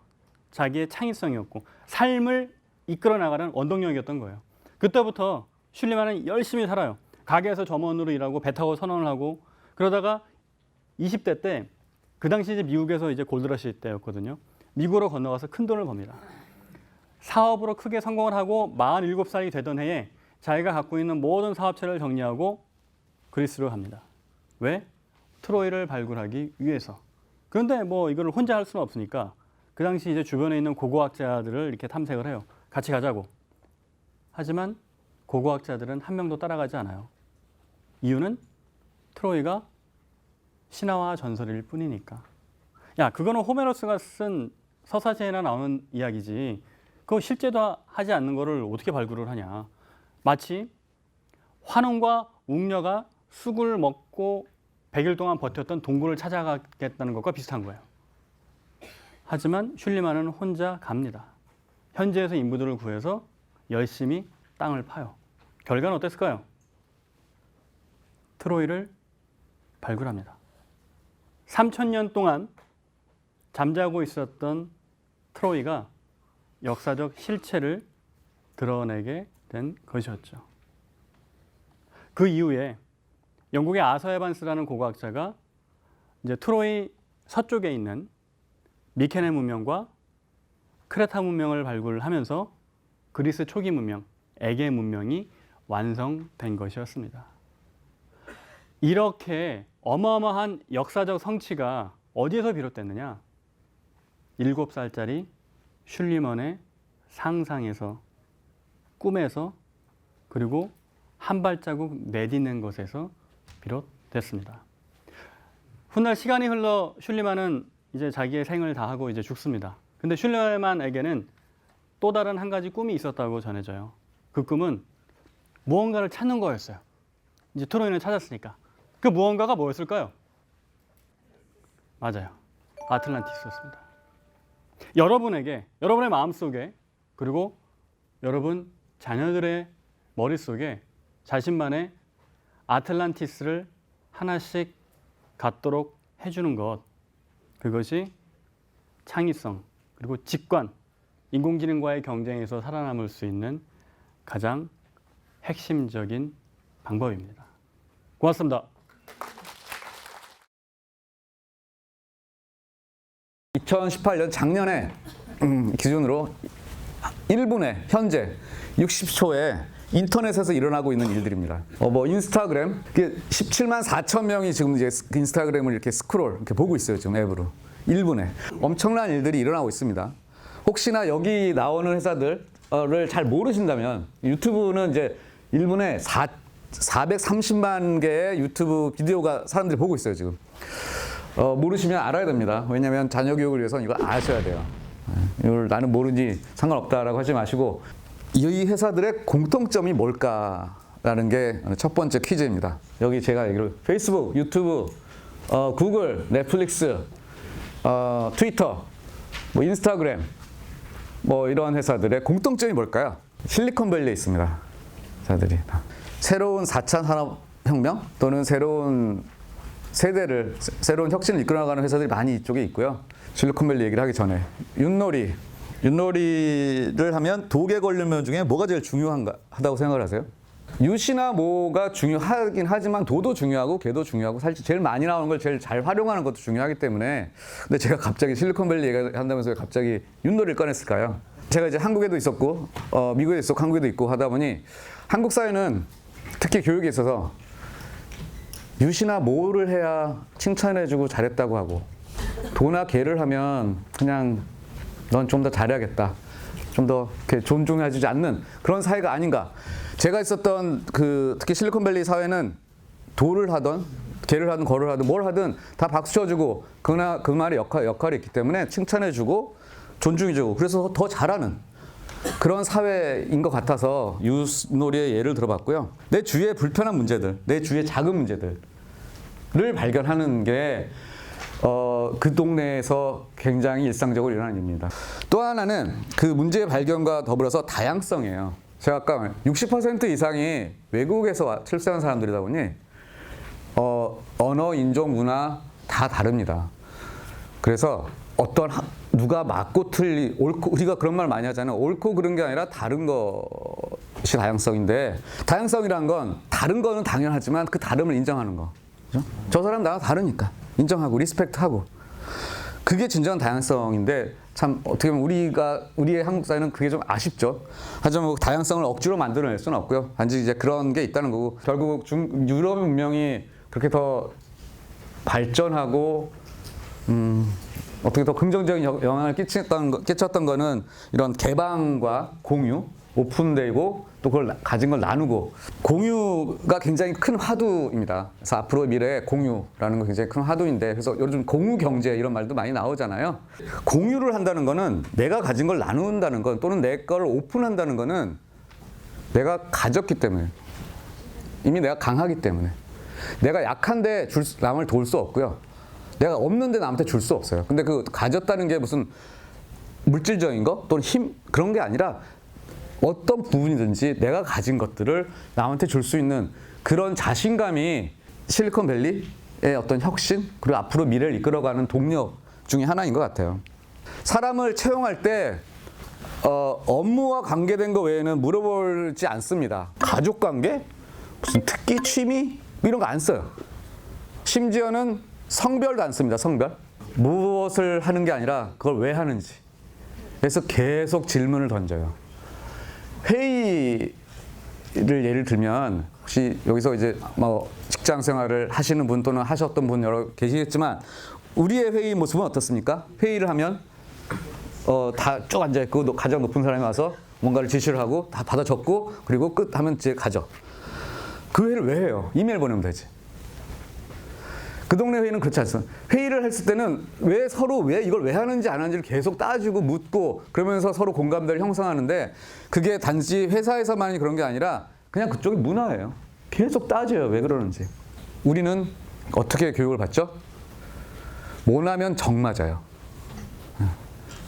자기의 창의성이었고 삶을 이끌어 나가는 원동력이었던 거예요. 그때부터 슐리만은 열심히 살아요. 가게에서 점원으로 일하고 배 타고 선원을 하고 그러다가 20대 때 그 당시 이제 미국에서 이제 골드러시 때였거든요. 미국으로 건너가서 큰 돈을 법니다. 사업으로 크게 성공을 하고 47살이 되던 해에 자기가 갖고 있는 모든 사업체를 정리하고 그리스로 갑니다. 왜? 트로이를 발굴하기 위해서. 그런데 뭐 이걸 혼자 할 수는 없으니까 그 당시 이제 주변에 있는 고고학자들을 이렇게 탐색을 해요. 같이 가자고. 하지만 고고학자들은 한 명도 따라가지 않아요. 이유는 트로이가 신화와 전설일 뿐이니까. 야, 그거는 호메로스가 쓴 서사시에나 나오는 이야기지. 그거 실제도 하지 않는 거를 어떻게 발굴을 하냐. 마치 환웅과 웅녀가 쑥을 먹고 100일 동안 버텼던 동굴을 찾아가겠다는 것과 비슷한 거예요. 하지만 슐리만은 혼자 갑니다. 현지에서 인부들을 구해서 열심히 땅을 파요. 결과는 어땠을까요? 트로이를 발굴합니다. 3000년 동안 잠자고 있었던 트로이가 역사적 실체를 드러내게 된 것이었죠. 그 이후에 영국의 아서 에반스라는 고고학자가 이제 트로이 서쪽에 있는 미케네 문명과 크레타 문명을 발굴하면서 그리스 초기 문명, 에게 문명이 완성된 것이었습니다. 이렇게 어마어마한 역사적 성취가 어디에서 비롯됐느냐? 7살짜리 슐리먼의 상상에서, 꿈에서, 그리고 한 발자국 내딛는 것에서 비롯됐습니다. 훗날 시간이 흘러 슐리만은 이제 자기의 생을 다하고 이제 죽습니다. 근데 슐리만에게는 또 다른 한 가지 꿈이 있었다고 전해져요. 그 꿈은 무언가를 찾는 거였어요. 이제 트로이는 찾았으니까. 그 무언가가 뭐였을까요? 맞아요. 아틀란티스였습니다. 여러분에게, 여러분의 마음속에, 그리고 여러분 자녀들의 머릿속에 자신만의 아틀란티스를 하나씩 갖도록 해주는 것, 그것이 창의성, 그리고 직관, 인공지능과의 경쟁에서 살아남을 수 있는 가장 핵심적인 방법입니다. 고맙습니다. 2018년 작년에 기준으로 1분에 현재 60초에 인터넷에서 일어나고 있는 일들입니다. 인스타그램 17만 4천 명이 지금 이제 인스타그램을 이렇게 스크롤 이렇게 보고 있어요. 지금 앱으로 1분에 엄청난 일들이 일어나고 있습니다. 혹시나 여기 나오는 회사들을 잘 모르신다면 유튜브는 이제 1분에 430만 개의 유튜브 비디오가 사람들이 보고 있어요. 지금 모르시면 알아야 됩니다. 왜냐하면 자녀 교육을 위해서는 이걸 아셔야 돼요. 이걸 나는 모르니 상관없다라고 하지 마시고 이 회사들의 공통점이 뭘까라는 게 첫 번째 퀴즈입니다. 여기 제가 얘기를 페이스북, 유튜브, 구글, 넷플릭스, 트위터, 인스타그램 이런 회사들의 공통점이 뭘까요? 실리콘밸리에 있습니다. 회사들이 새로운 4차 산업혁명 또는 새로운 세대를 새로운 혁신을 이끌어가는 회사들이 많이 이쪽에 있고요. 실리콘밸리 얘기를 하기 전에 윷놀이를 하면 독에 걸리는 중에 뭐가 제일 중요하다고 생각을 하세요? 유시나 모가 중요하긴 하지만 도도 중요하고 개도 중요하고 사실 제일 많이 나오는 걸 제일 잘 활용하는 것도 중요하기 때문에 근데 제가 갑자기 실리콘밸리 얘기한다면서 갑자기 윷놀이를 꺼냈을까요? 제가 이제 한국에도 있었고 미국에도 있었고 한국에도 있고 하다 보니 한국 사회는 특히 교육에 있어서 유시나 모를 해야 칭찬해주고 잘했다고 하고 도나 개를 하면 그냥 넌 좀 더 잘해야겠다. 좀 더 존중해주지 않는 그런 사회가 아닌가. 제가 있었던 그 특히 실리콘밸리 사회는 도를 하던 개를 하든 거를 하든 뭘 하든 다 박수 쳐주고 그 말의 역할이 있기 때문에 칭찬해주고 존중해주고 그래서 더 잘하는 그런 사회인 것 같아서 윷놀이의 예를 들어봤고요. 내 주위의 불편한 문제들, 내 주위의 작은 문제들을 발견하는 게 그 동네에서 굉장히 일상적으로 일어나는 일입니다. 또 하나는 그 문제의 발견과 더불어서 다양성이에요. 제가 아까 60% 이상이 외국에서 출세한 사람들이다 보니 언어, 인종, 문화 다 다릅니다. 그래서 누가 맞고 옳고 우리가 그런 말 많이 하잖아요. 옳고 그른 게 아니라 다른 것이 다양성인데 다양성이란 건 다른 거는 당연하지만 그 다름을 인정하는 거. 그죠? 저 사람 나랑 다르니까 인정하고 리스펙트하고 그게 진정한 다양성인데 참 어떻게 보면 우리의 한국 사회는 그게 좀 아쉽죠. 하지만 뭐 다양성을 억지로 만들어낼 수는 없고요. 단지 이제 그런 게 있다는 거고 결국 유럽 문명이 그렇게 더 발전하고 어떻게 더 긍정적인 영향을 끼쳤던 거는 이런 개방과 공유, 오픈되고 또 그걸 가진 걸 나누고 공유가 굉장히 큰 화두입니다. 그래서 앞으로 미래에 공유라는 거 굉장히 큰 화두인데 그래서 요즘 공유 경제 이런 말도 많이 나오잖아요. 공유를 한다는 거는 내가 가진 걸 나눈다는 건 또는 내 걸 오픈한다는 거는 내가 가졌기 때문에 이미 내가 강하기 때문에 내가 약한데 남을 도울 수 없고요. 내가 없는데 남한테 줄 수 없어요. 근데 그 가졌다는 게 무슨 물질적인 거 또는 힘 그런 게 아니라 어떤 부분이든지 내가 가진 것들을 남한테 줄 수 있는 그런 자신감이 실리콘밸리의 어떤 혁신 그리고 앞으로 미래를 이끌어가는 동력 중에 하나인 것 같아요. 사람을 채용할 때 업무와 관계된 거 외에는 물어보지 않습니다. 가족 관계? 무슨 특기, 취미? 이런 거 안 써요. 심지어는 성별도 안 씁니다. 성별. 무엇을 하는 게 아니라 그걸 왜 하는지. 그래서 계속 질문을 던져요. 회의를 예를 들면 혹시 여기서 이제 뭐 직장 생활을 하시는 분 또는 하셨던 분 여러 계시겠지만 우리의 회의 모습은 어떻습니까? 회의를 하면 다 쭉 앉아 있고 가장 높은 사람이 와서 뭔가를 지시를 하고 다 받아 적고 그리고 끝 하면 이제 가죠. 그 회의를 왜 해요? 이메일 보내면 되지. 그 동네 회의는 그렇지 않습니다. 회의를 했을 때는 왜 이걸 왜 하는지 안 하는지를 계속 따지고 묻고 그러면서 서로 공감대를 형성하는데 그게 단지 회사에서만이 그런 게 아니라 그냥 그쪽의 문화예요. 계속 따져요. 왜 그러는지. 우리는 어떻게 교육을 받죠? 모나면 정 맞아요.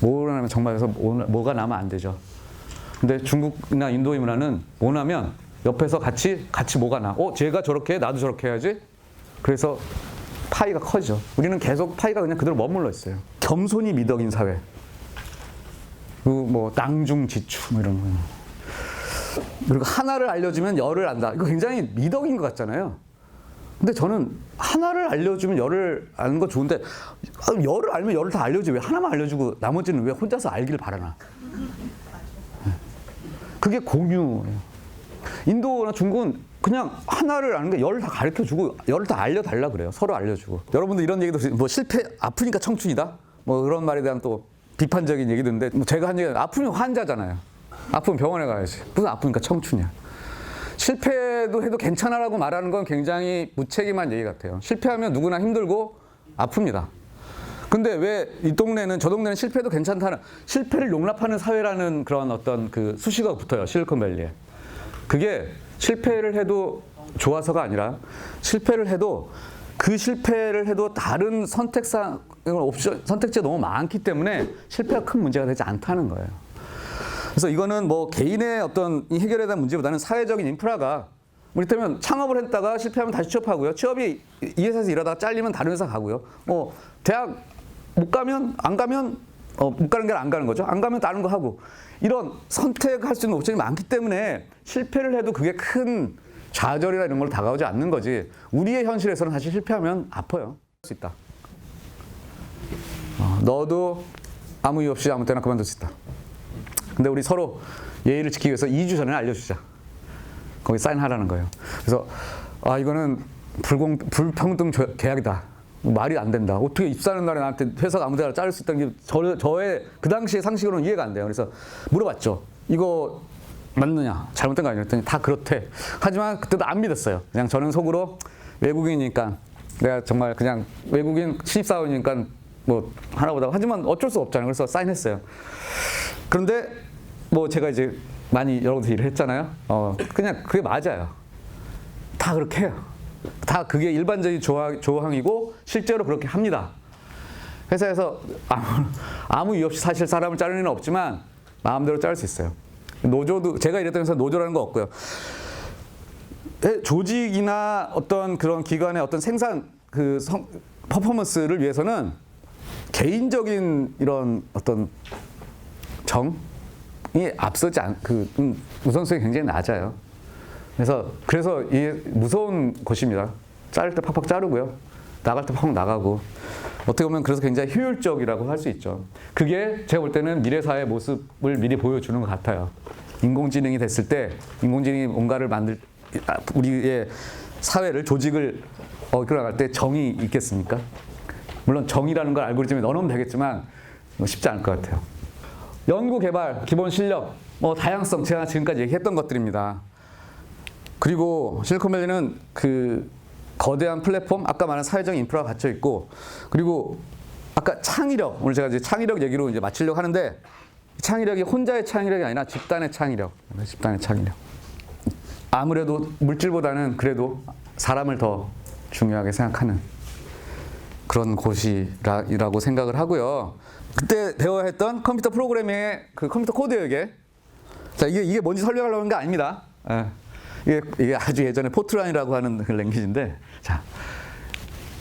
모나면 정 맞아서 뭐가 나면 안 되죠. 근데 중국이나 인도의 문화는 모나면 옆에서 같이 뭐가 나. 쟤가 저렇게 해? 나도 저렇게 해야지. 그래서 파이가 커지죠. 우리는 계속 파이가 그냥 그대로 머물러 있어요. 겸손이 미덕인 사회. 그리고 뭐 낭중지추 뭐 이런 거. 그리고 하나를 알려주면 열을 안다. 이거 굉장히 미덕인 것 같잖아요. 근데 저는 하나를 알려주면 열을 아는 거 좋은데 열을 알면 열을 다 알려주지 왜 하나만 알려주고 나머지는 왜 혼자서 알기를 바라나. 그게 공유예요. 인도나 중국은 그냥 하나를 아는 게 열을 다 가르쳐주고 열을 다 알려달라 그래요. 서로 알려주고. 여러분들 이런 얘기도 뭐 실패 아프니까 청춘이다? 뭐 그런 말에 대한 또 비판적인 얘기도 있는데 뭐 제가 한 얘기는 아프면 환자잖아요. 아프면 병원에 가야지. 무슨 아프니까 청춘이야. 실패도 해도 괜찮아라고 말하는 건 굉장히 무책임한 얘기 같아요. 실패하면 누구나 힘들고 아픕니다. 근데 왜 이 동네는 저 동네는 실패도 괜찮다는 실패를 용납하는 사회라는 그런 어떤 그 수식어가 붙어요. 실리콘밸리에. 그게 실패를 해도 좋아서가 아니라 실패를 해도 그 실패를 해도 다른 선택지가 너무 많기 때문에 실패가 큰 문제가 되지 않다는 거예요. 그래서 이거는 뭐 개인의 어떤 해결에 대한 문제보다는 사회적인 인프라가 이를테면 창업을 했다가 실패하면 다시 취업하고요. 취업이 이 회사에서 일하다가 잘리면 다른 회사 가고요. 대학 못 가면 안 가면 못 가는 게 안 가는 거죠. 안 가면 다른 거 하고 이런 선택할 수 있는 옵션이 많기 때문에 실패를 해도 그게 큰 좌절이나 이런 걸 다가오지 않는 거지. 우리의 현실에서는 사실 실패하면 아파요. 할 수 있다. 너도 아무 이유 없이 아무 때나 그만둘 수 있다. 근데 우리 서로 예의를 지키기 위해서 2주 전에 알려주자. 거기 사인하라는 거예요. 그래서 이거는 불평등 계약이다. 말이 안 된다. 어떻게 입사하는 날에 나한테 회사가 아무 데나 자를 수 있다는 게 저의 그 당시의 상식으로는 이해가 안 돼요. 그래서 물어봤죠. 이거 맞느냐? 잘못된 거 아니냐? 했더니 다 그렇대. 하지만 그때도 안 믿었어요. 그냥 저는 속으로 외국인이니까 내가 정말 그냥 외국인 신입사원이니까 뭐 하나 보다. 하지만 어쩔 수 없잖아요. 그래서 사인했어요. 그런데 뭐 제가 이제 많이 여러 군데 일을 했잖아요. 그냥 그게 맞아요. 다 그렇게 해요. 다 그게 일반적인 조항이고 실제로 그렇게 합니다. 회사에서 아무 이유 없이 사실 사람을 자르는 일은 없지만 마음대로 자를 수 있어요. 노조도 제가 일했던 회사 노조라는 거 없고요. 조직이나 어떤 그런 기관의 어떤 생산 퍼포먼스를 위해서는 개인적인 이런 어떤 정이 앞서지 우선순위 굉장히 낮아요. 그래서 이게 무서운 곳입니다. 자를 때 팍팍 자르고요. 나갈 때 팍팍 나가고. 어떻게 보면 그래서 굉장히 효율적이라고 할 수 있죠. 그게 제가 볼 때는 미래 사회의 모습을 미리 보여주는 것 같아요. 인공지능이 됐을 때 인공지능이 뭔가를 우리의 사회를 조직을 이끌어갈 때 정이 있겠습니까? 물론 정의라는 걸 알고리즘에 넣어놓으면 되겠지만 쉽지 않을 것 같아요. 연구 개발, 기본 실력, 다양성 제가 지금까지 얘기했던 것들입니다. 그리고 실리콘밸리는 그 거대한 플랫폼, 아까 말한 사회적 인프라가 갇혀 있고, 그리고 아까 창의력, 오늘 제가 이제 창의력 얘기로 이제 마치려고 하는데, 창의력이 혼자의 창의력이 아니라 집단의 창의력. 아무래도 물질보다는 그래도 사람을 더 중요하게 생각하는 그런 곳이라고 생각을 하고요. 그때 배워야 했던 컴퓨터 프로그래밍의 그 컴퓨터 코드예요, 이게. 자, 이게 뭔지 설명하려고 하는 게 아닙니다. 이게 아주 예전에 포트란이라고 하는 그 랭귀지인데, 자,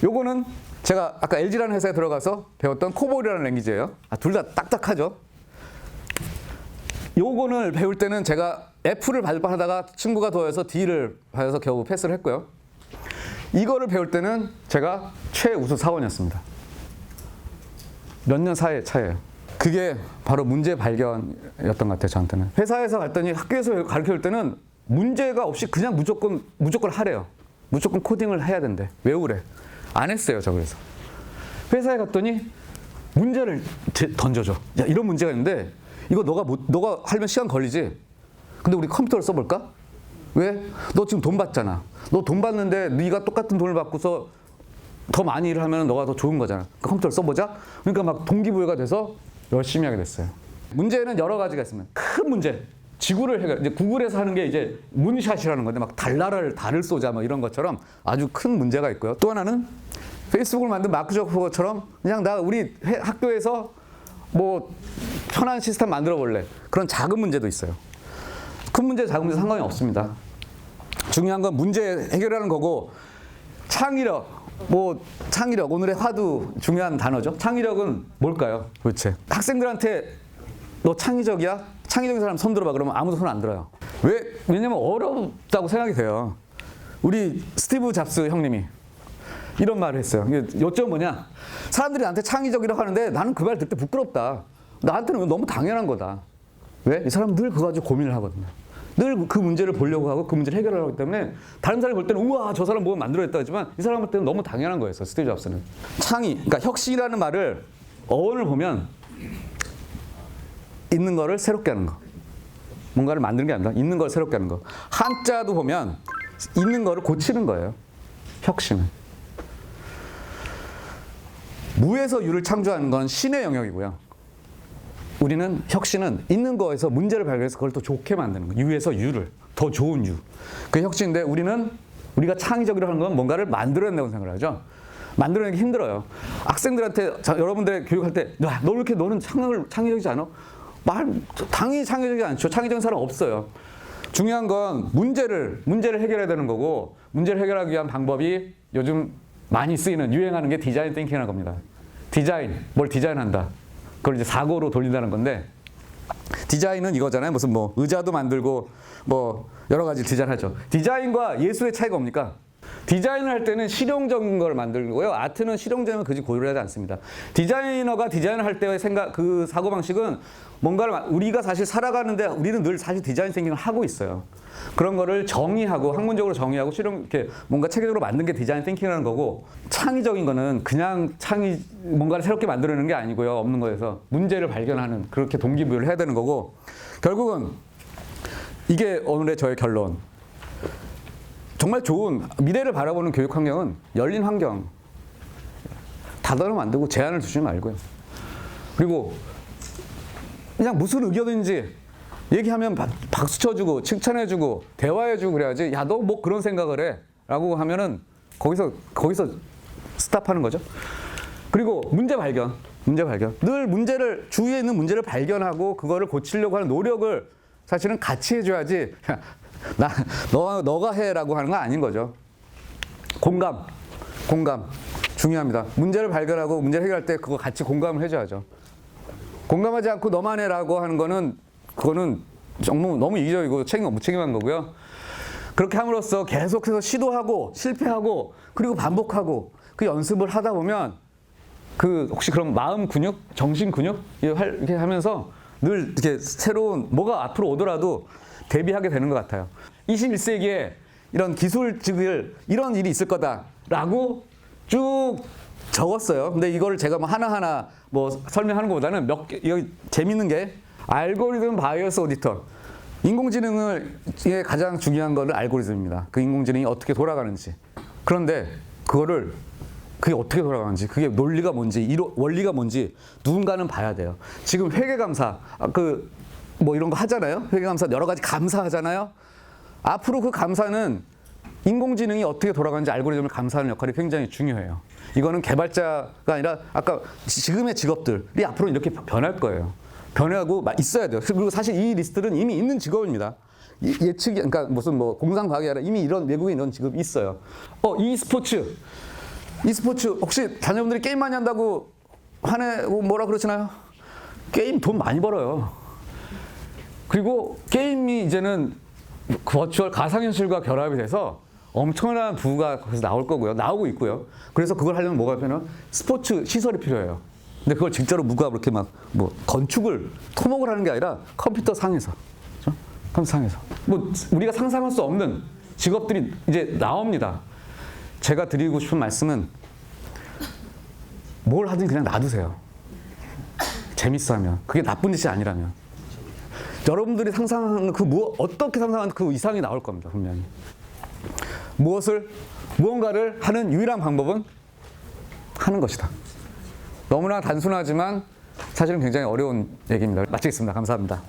요거는 제가 아까 LG라는 회사에 들어가서 배웠던 코볼이라는 랭귀지예요. 둘 다 딱딱하죠. 요거를 배울 때는 제가 F를 하다가 친구가 더해서 D를 받아서 겨우 패스를 했고요. 이거를 배울 때는 제가 최우수 사원이었습니다. 몇 년 사이의 차이예요. 그게 바로 문제 발견이었던 것 같아요, 저한테는. 회사에서 갔더니 학교에서 가르쳐줄 때는 문제가 없이 그냥 무조건 하래요. 무조건 코딩을 해야 된대. 외우래. 안 했어요, 저 그래서. 회사에 갔더니 문제를 던져줘. 야, 이런 문제가 있는데 이거 너가 하려면 시간 걸리지. 근데 우리 컴퓨터를 써볼까? 왜? 너 지금 돈 받잖아. 너 돈 받는데 네가 똑같은 돈을 받고서 더 많이 일을 하면 너가 더 좋은 거잖아. 컴퓨터를 써보자. 그러니까 막 동기부여가 돼서 열심히 하게 됐어요. 문제는 여러 가지가 있으면 큰 문제. 지구를 이제 구글에서 하는 게 이제 문샷이라는 건데 막 달을 쏘자 막 이런 것처럼 아주 큰 문제가 있고요. 또 하나는 페이스북을 만든 마크 저커버그처럼 그냥 우리 학교에서 뭐 편한 시스템 만들어 볼래. 그런 작은 문제도 있어요. 큰 문제, 작은 문제 상관이 없습니다. 중요한 건 문제 해결하는 거고, 창의력, 오늘의 화두 중요한 단어죠. 창의력은 뭘까요? 도대체 학생들한테 너 창의적이야? 창의적인 사람 손 들어봐. 그러면 아무도 손 안 들어요. 왜냐면 어렵다고 생각이 돼요. 우리 스티브 잡스 형님이 이런 말을 했어요. 요점 뭐냐? 사람들이 나한테 창의적이라고 하는데 나는 그 말 들을 때 부끄럽다. 나한테는 너무 당연한 거다. 왜? 이 사람은 늘 그거 가지고 고민을 하거든요. 늘 그 문제를 보려고 하고 그 문제를 해결하려고 하기 때문에 다른 사람이 볼 때는 우와 저 사람 뭐 만들어냈다 하지만 이 사람 볼 때는 너무 당연한 거였어요. 스티브 잡스는. 그러니까 혁신이라는 말을 어원을 보면 있는 거를 새롭게 하는 거. 뭔가를 만드는 게 아니라 있는 걸 새롭게 하는 거. 한자도 보면 있는 거를 고치는 거예요. 혁신은. 무에서 유를 창조하는 건 신의 영역이고요. 우리는 혁신은 있는 거에서 문제를 발견해서 그걸 더 좋게 만드는 거. 유에서 유를 더 좋은 유. 그게 혁신인데 우리가 창의적이라고 하는 건 뭔가를 만들어낸다고 생각을 하죠. 만들어내기 힘들어요. 학생들한테 여러분들 교육할 때 너 왜 이렇게 너는 창의적이지 않아? 당연히 창의적이지 않죠. 창의적인 사람 없어요. 중요한 건 문제를 해결해야 되는 거고, 문제를 해결하기 위한 방법이 요즘 많이 쓰이는, 유행하는 게 디자인 띵킹이라는 겁니다. 디자인, 뭘 디자인한다. 그걸 이제 사고로 돌린다는 건데, 디자인은 이거잖아요. 무슨 뭐 의자도 만들고 뭐 여러 가지 디자인하죠. 디자인과 예술의 차이가 뭡니까? 디자인을 할 때는 실용적인 걸 만들고요. 아트는 실용적인 걸 굳이 고려하지 않습니다. 디자이너가 디자인을 할 때의 생각, 그 사고방식은 뭔가를, 우리가 사실 살아가는데 우리는 늘 사실 디자인 띵킹을 하고 있어요. 그런 거를 정의하고, 학문적으로 정의하고, 실용, 이렇게 뭔가 체계적으로 만든 게 디자인 띵킹이라는 거고, 창의적인 거는 그냥 뭔가를 새롭게 만들어내는 게 아니고요. 없는 거에서 문제를 발견하는, 그렇게 동기부여를 해야 되는 거고, 결국은 이게 오늘의 저의 결론. 정말 좋은 미래를 바라보는 교육 환경은 열린 환경. 닫아놓으면 안 되고 제한을 두지 말고요. 그리고 그냥 무슨 의견인지 얘기하면 박수 쳐주고 칭찬해주고 대화해주고 그래야지, 야, 너 뭐 그런 생각을 해 라고 하면은 거기서 스탑하는 거죠. 그리고 문제 발견. 늘 주위에 있는 문제를 발견하고 그거를 고치려고 하는 노력을 사실은 같이 해줘야지, 너가 해라고 하는 건 아닌 거죠. 공감 중요합니다. 문제를 발견하고 문제를 해결할 때 그거 같이 공감을 해줘야죠. 공감하지 않고 너만 해라고 하는 거는, 그거는 너무 이기적이고 무책임한 거고요. 그렇게 함으로써 계속해서 시도하고 실패하고 그리고 반복하고 그 연습을 하다 보면, 그 혹시 그럼 마음 근육, 정신 근육 이렇게 하면서 늘 이렇게 새로운 뭐가 앞으로 오더라도 대비하게 되는 것 같아요. 21세기에 이런 기술직을, 이런 일이 있을 거다라고 쭉 적었어요. 근데 이거를 제가 뭐 하나하나 뭐 설명하는 것보다는 여기 재밌는 게, 알고리즘 바이어스 오디터. 인공지능의 가장 중요한 거는 알고리즘입니다. 그 인공지능이 어떻게 돌아가는지. 그런데 그게 어떻게 돌아가는지, 그게 논리가 뭔지, 원리가 뭔지 누군가는 봐야 돼요. 지금 회계감사, 뭐 이런 거 하잖아요. 회계감사 여러 가지 감사하잖아요. 앞으로 그 감사는 인공지능이 어떻게 돌아가는지 알고리즘을 감사하는 역할이 굉장히 중요해요. 이거는 개발자가 아니라 아까 지금의 직업들이 앞으로 이렇게 변할 거예요. 변하고 있어야 돼요. 그리고 사실 이 리스트는 이미 있는 직업입니다. 예측이, 그러니까 무슨 뭐 공상과학이 아니라 이미 외국에 이런 직업이 있어요. e스포츠 혹시 자녀분들이 게임 많이 한다고 화내고 뭐라 그러시나요? 게임 돈 많이 벌어요. 그리고 게임이 이제는 버추얼 가상현실과 결합이 돼서 엄청난 부가 거기서 나올 거고요. 나오고 있고요. 그래서 그걸 하려면 뭐가 필요해요? 스포츠 시설이 필요해요. 근데 그걸 진짜로 누가 그렇게 막 뭐 건축을 토목을 하는 게 아니라 컴퓨터 상에서, 그렇죠? 컴퓨터 상에서 뭐 우리가 상상할 수 없는 직업들이 이제 나옵니다. 제가 드리고 싶은 말씀은, 뭘 하든 그냥 놔두세요. 재밌어하면, 그게 나쁜 짓이 아니라면. 여러분들이 상상하는 어떻게 상상하는 그 이상이 나올 겁니다, 분명히. 무언가를 하는 유일한 방법은 하는 것이다. 너무나 단순하지만 사실은 굉장히 어려운 얘기입니다. 마치겠습니다. 감사합니다.